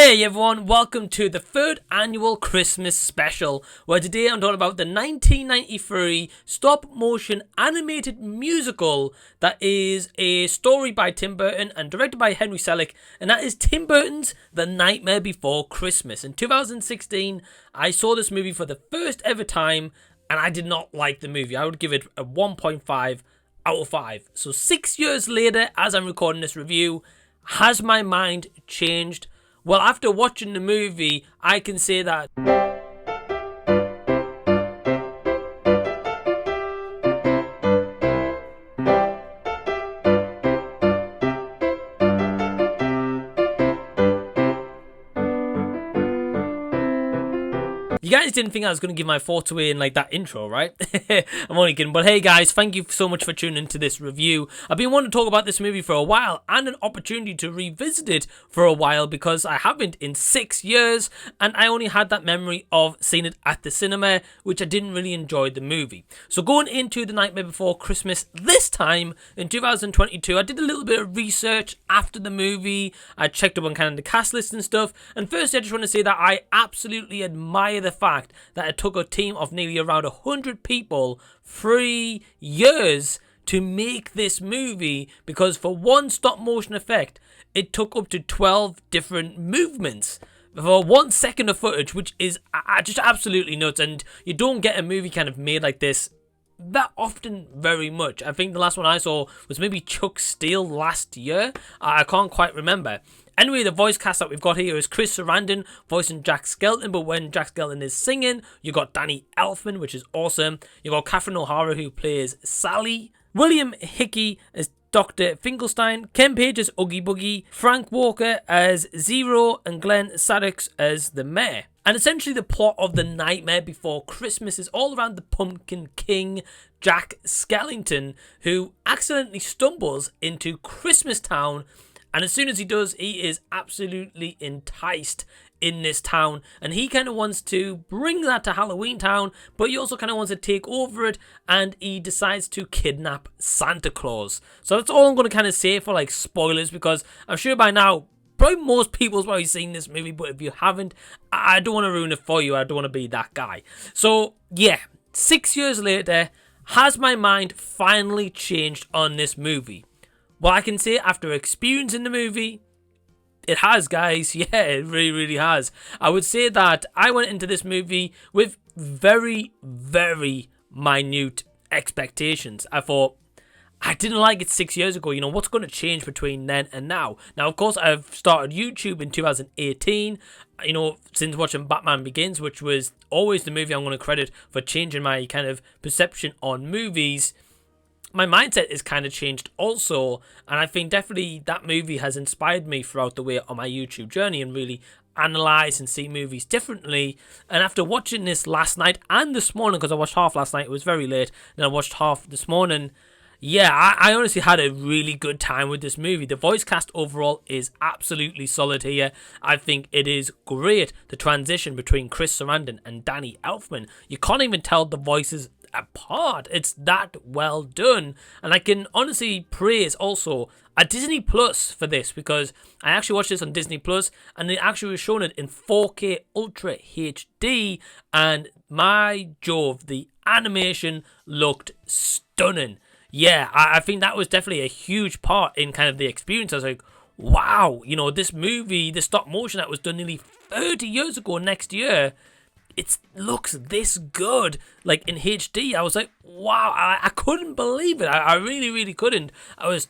Hey everyone, welcome to the third annual Christmas special, where today I'm talking about the 1993 stop-motion animated musical that is a story by Tim Burton and directed by Henry Selick, and that is Tim Burton's The Nightmare Before Christmas. In 2016, I saw this movie for the first ever time, and I did not like the movie. I would give it a 1.5 out of 5. So 6 years later, as I'm recording this review, has my mind changed? Well, after watching the movie, I can say that you guys didn't think I was going to give my thoughts away in like that intro, right? I'm only kidding. But hey guys, thank you so much for tuning into this review. I've been wanting to talk about this movie for a while and an opportunity to revisit it for a while because I haven't in 6 years and I only had that memory of seeing it at the cinema, which I didn't really enjoy the movie. So going into The Nightmare Before Christmas this time in 2022, I did a little bit of research after the movie. I checked up on kind of the cast list and stuff. And first I just want to say that I absolutely admire the fact that it took a team of nearly around 100 people 3 years to make this movie, because for one stop motion effect it took up to 12 different movements for 1 second of footage, which is just absolutely nuts. And you don't get a movie kind of made like this that often very much. I think the last one I saw was maybe Chuck Steele last year. I can't quite remember. Anyway, the voice cast that we've got here is Chris Sarandon voicing Jack Skellington, but when Jack Skellington is singing, you got Danny Elfman, which is awesome. You got Catherine O'Hara, who plays Sally. William Hickey as Dr. Finkelstein, Ken Page as Oogie Boogie, Frank Walker as Zero, and Glenn Shadix as the mayor. And essentially the plot of The Nightmare Before Christmas is all around the Pumpkin King, Jack Skellington, who accidentally stumbles into Christmas Town. And as soon as he does, he is absolutely enticed in this town. And he kind of wants to bring that to Halloween Town, but he also kind of wants to take over it. And he decides to kidnap Santa Claus. So that's all I'm going to kind of say for like spoilers, because I'm sure by now, probably most people's probably seen this movie. But if you haven't, I don't want to ruin it for you. I don't want to be that guy. So yeah, 6 years later, has my mind finally changed on this movie? Well, I can say after experiencing the movie, it has, guys. Yeah, it really, really has. I would say that I went into this movie with very, very minute expectations. I thought, I didn't like it 6 years ago. You know, what's going to change between then and now? Now, of course, I've started YouTube in 2018, you know, since watching Batman Begins, which was always the movie I'm going to credit for changing my kind of perception on movies. My mindset is kind of changed also, and I think definitely that movie has inspired me throughout the way on my YouTube journey and really analyze and see movies differently. And after watching this last night and this morning, because I watched half last night, it was very late, and I watched half this morning, yeah, I honestly had a really good time with this movie. The voice cast overall is absolutely solid here. I think it is great, the transition between Chris Sarandon and Danny Elfman. You can't even tell the voices apart. It's that well done. And I can honestly praise also a Disney Plus for this, because I actually watched this on Disney Plus and they actually were showing it in 4K Ultra HD, and my Jove, the animation looked stunning. Yeah, I think that was definitely a huge part in kind of the experience. I was like, wow, you know, this movie, the stop motion that was done nearly 30 years ago next year, it looks this good, like in HD. I was like, wow, I couldn't believe it. I really, really couldn't. I was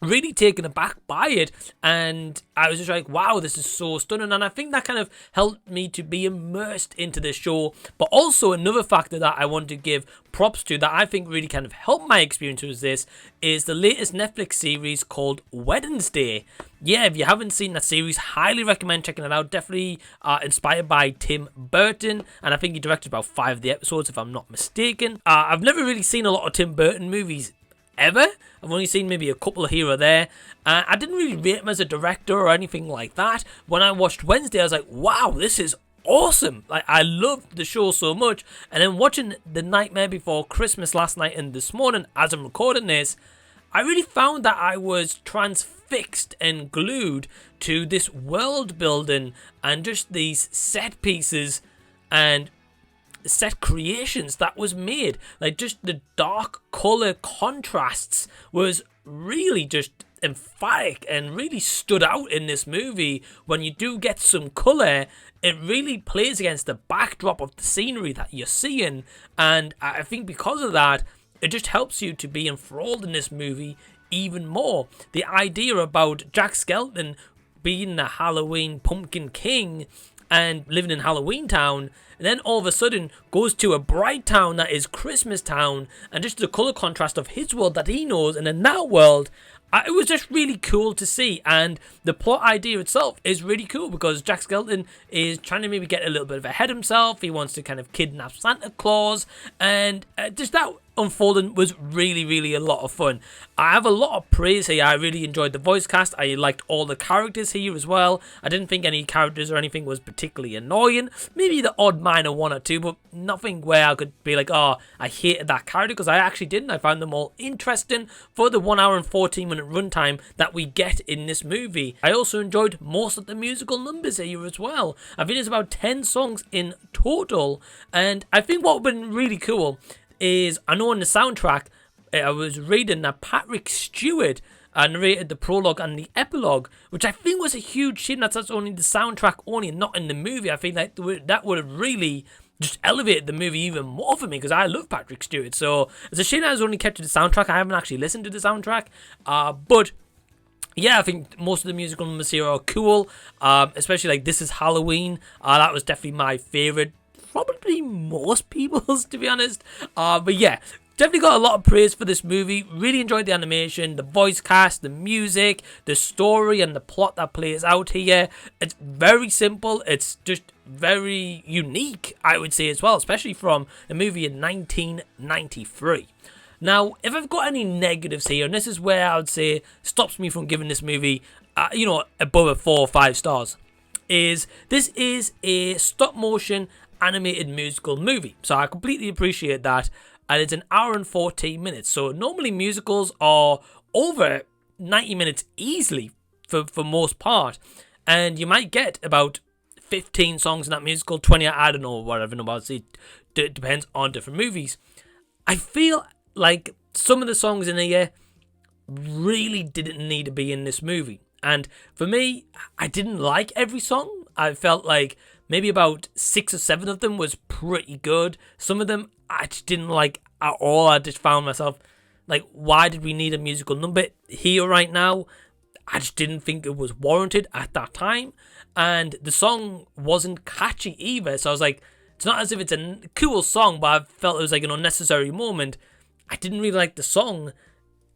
really taken aback by it, and I was just like, wow, this is so stunning. And I think that kind of helped me to be immersed into this show. But also another factor that I want to give props to that I think really kind of helped my experience with this is the latest Netflix series called Wednesday. Yeah, if you haven't seen that series, highly recommend checking it out. Definitely inspired by Tim Burton, and I think he directed about 5 of the episodes if I'm not mistaken. I've never really seen a lot of Tim Burton movies ever. I've only seen maybe a couple here or there. I didn't really rate him as a director or anything like that. When I watched Wednesday, I was like, wow, this is awesome. Like, I loved the show so much. And then watching The Nightmare Before Christmas last night and this morning as I'm recording this, I really found that I was transfixed fixed and glued to this world building and just these set pieces and set creations that was made. Like, just the dark color contrasts was really just emphatic and really stood out in this movie. When you do get some color, it really plays against the backdrop of the scenery that you're seeing, and I think because of that, it just helps you to be enthralled in this movie even more. The idea about Jack Skellington being the Halloween Pumpkin King and living in Halloween Town, and then all of a sudden goes to a bright town that is Christmas Town, and just the color contrast of his world that he knows and in that world, it was just really cool to see. And the plot idea itself is really cool because Jack Skellington is trying to maybe get a little bit ahead of himself. He wants to kind of kidnap Santa Claus, and just that unfolding was really a lot of fun. I have a lot of praise here. I really enjoyed the voice cast. I liked all the characters here as well. I didn't think any characters or anything was particularly annoying. Maybe the odd minor one or two, but nothing where I could be like, oh, I hated that character, because I actually didn't. I found them all interesting for the 1 hour and 14 minute runtime that we get in this movie. I also enjoyed most of the musical numbers here as well. I think there's about 10 songs in total, and I think what would have been really cool is, I know on the soundtrack, I was reading that Patrick Stewart narrated the prologue and the epilogue, which I think was a huge shame that's only the soundtrack only and not in the movie. I think that would have really just elevated the movie even more for me, because I love Patrick Stewart. So it's a shame that I was only kept to the soundtrack. I haven't actually listened to the soundtrack, but yeah, I think most of the musical numbers here are cool, especially like This Is Halloween. That was definitely my favourite. Probably most people's, to be honest. But yeah, definitely got a lot of praise for this movie. Really enjoyed the animation, the voice cast, the music, the story, and the plot that plays out here. It's very simple. It's just very unique, I would say, as well, especially from the movie in 1993. Now, if I've got any negatives here, and this is where I would say stops me from giving this movie, above a 4 or 5 stars, is this is a stop motion animated musical movie. So I completely appreciate that. And it's an hour and 14 minutes. So normally musicals are over 90 minutes easily for most part. And you might get about 15 songs in that musical, 20, I don't know, whatever, about it depends on different movies. I feel like some of the songs in here really didn't need to be in this movie. And for me, I didn't like every song. I felt like maybe about 6 or 7 of them was pretty good. Some of them I just didn't like at all. I just found myself like, why did we need a musical number here right now? I just didn't think it was warranted at that time. And the song wasn't catchy either. So I was like, it's not as if it's a cool song, but I felt it was like an unnecessary moment. I didn't really like the song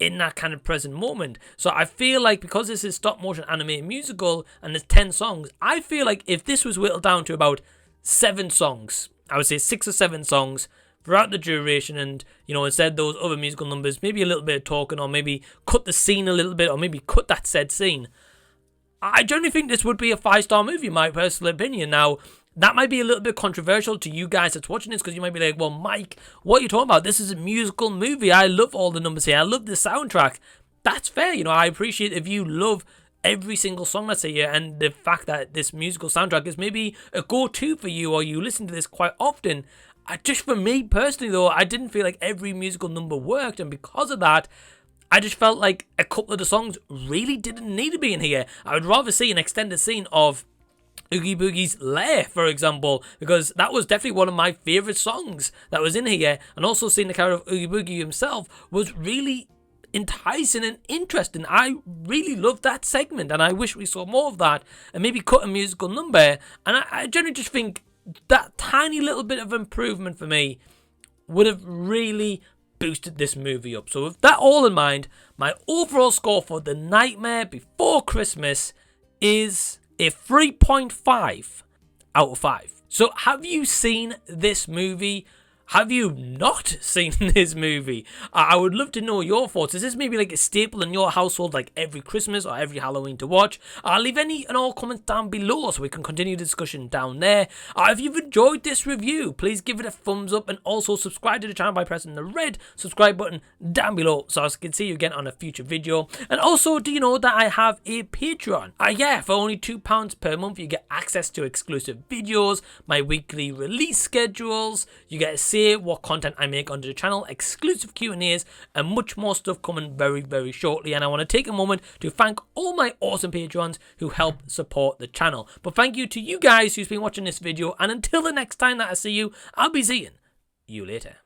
in that kind of present moment. So I feel like because this is stop motion animated musical and there's 10 songs, I feel like if this was whittled down to about 7 songs, I would say 6 or 7 songs throughout the duration, and instead those other musical numbers, maybe a little bit of talking, or maybe cut the scene a little bit, or maybe cut that said scene, I generally think this would be a 5-star movie, in my personal opinion. Now, that might be a little bit controversial to you guys that's watching this, because you might be like, well, Mike, what are you talking about? This is a musical movie. I love all the numbers here. I love the soundtrack. That's fair. I appreciate if you love every single song that's here, and the fact that this musical soundtrack is maybe a go-to for you, or you listen to this quite often. Just for me personally, though, I didn't feel like every musical number worked, and because of that, I just felt like a couple of the songs really didn't need to be in here. I would rather see an extended scene of Oogie Boogie's lair, for example, because that was definitely one of my favourite songs that was in here, and also seeing the character of Oogie Boogie himself was really enticing and interesting. I really loved that segment, and I wish we saw more of that, and maybe cut a musical number. And I generally just think that tiny little bit of improvement for me would have really boosted this movie up. So with that all in mind, my overall score for The Nightmare Before Christmas is a 3.5 out of 5. So have you seen this movie? Have you not seen this movie? I would love to know your thoughts. Is this maybe like a staple in your household, like every Christmas or every Halloween to watch? Leave any and all comments down below so we can continue the discussion down there. If you've enjoyed this review, please give it a thumbs up and also subscribe to the channel by pressing the red subscribe button down below so I can see you again on a future video. And also, do you know that I have a Patreon? Yeah, for only £2 per month, you get access to exclusive videos, my weekly release schedules, you get to see what content I make onto the channel, exclusive Q&As, and much more stuff coming very, very shortly. And I want to take a moment to thank all my awesome patrons who help support the channel. But thank you to you guys who's been watching this video, and until the next time that I see you, I'll be seeing you later.